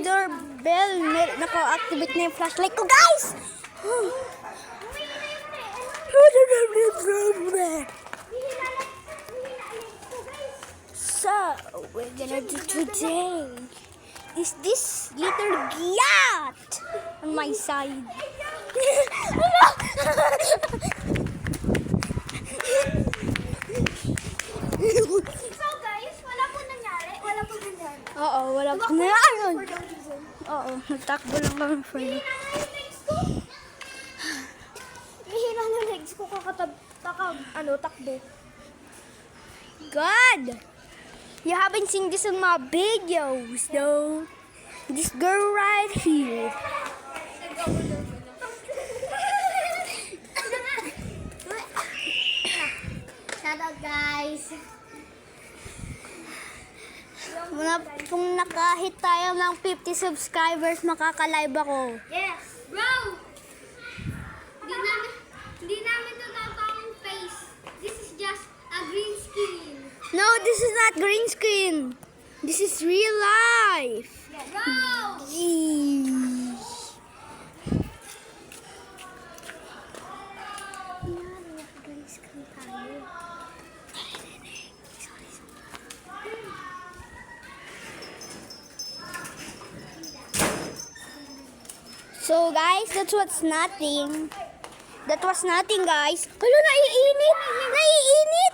doorbell. Naka-activate na yung flashlight ko, guys! So, we're gonna do today is this little yacht on my side. So guys, wala po nangyari. Oo, wala po na yun. Oo, nagtakbo lang kami for you. Hihina na legs ko takbo. God! You haven't seen this in my videos, though. This girl right here. Shout out guys. Muna pong nakahit tayo ng 50 subscribers, makaka-live ako. Yes. Bro! Hindi namin ito ang face. This is just a green screen. No, this is not green screen. This is real life. Bro! So guys, that was nothing. That was nothing, guys. Hala, naiinit! Naiinit!